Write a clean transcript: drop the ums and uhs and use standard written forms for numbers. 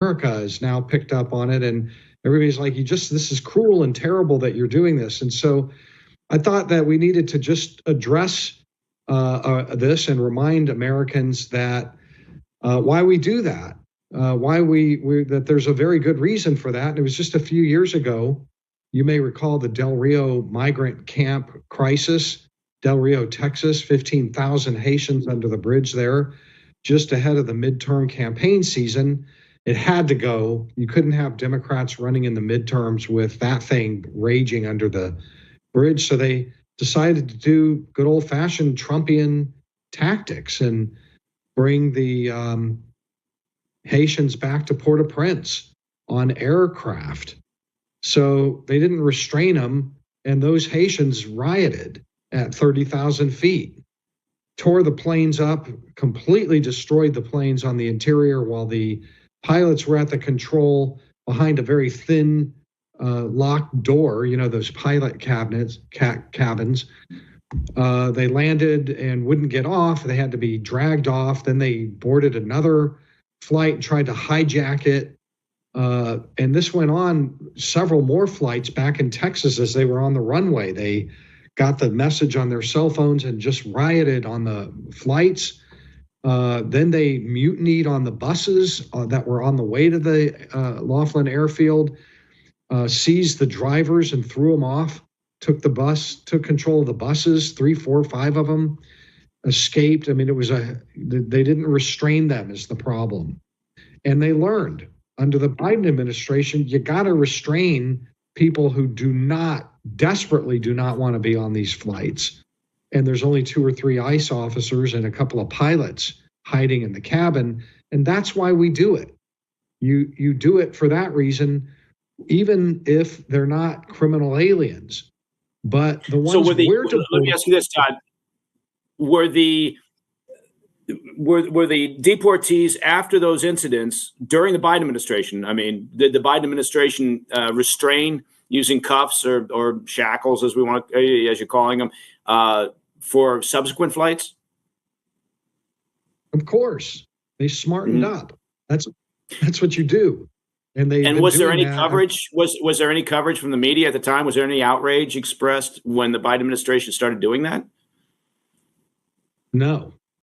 America has now picked up on it, and everybody's like, this is cruel and terrible that you're doing this. And so I thought that we needed to just address this and remind Americans that why we do that, why that there's a very good reason for that. And it was just a few years ago. You may recall the Del Rio migrant camp crisis, Del Rio, Texas, 15,000 Haitians under the bridge there, just ahead of the midterm campaign season. It had to go. You couldn't have Democrats running in the midterms with that thing raging under the bridge. So they decided to do good old-fashioned Trumpian tactics and bring the Haitians back to Port-au-Prince on aircraft. So they didn't restrain them, and those Haitians rioted at 30,000 feet, tore the planes up, completely destroyed the planes on the interior while the pilots were at the control behind a very thin locked door, those pilot cabins. They landed and wouldn't get off. They had to be dragged off. Then they boarded another flight and tried to hijack it. And this went on several more flights back in Texas as they were on the runway. They got the message on their cell phones and just rioted on the flights. Then they mutinied on the buses that were on the way to the Laughlin airfield, seized the drivers and threw them off, took control of the buses, 3, 4, 5 of them escaped. I mean, they didn't restrain them is the problem. And they learned under the Biden administration, you got to restrain people who desperately do not want to be on these flights. And there's only 2 or 3 ICE officers and a couple of pilots hiding in the cabin. And that's why we do it. You do it for that reason, even if they're not criminal aliens. But the ones let me ask you this, Todd. Were the deportees after those incidents during the Biden administration? I mean, did the Biden administration restrain using cuffs or shackles, as you're calling them, for subsequent flights? Of course, they smartened up. That's what you do. And was there any coverage? Was there any coverage from the media at the time? Was there any outrage expressed when the Biden administration started doing that? No,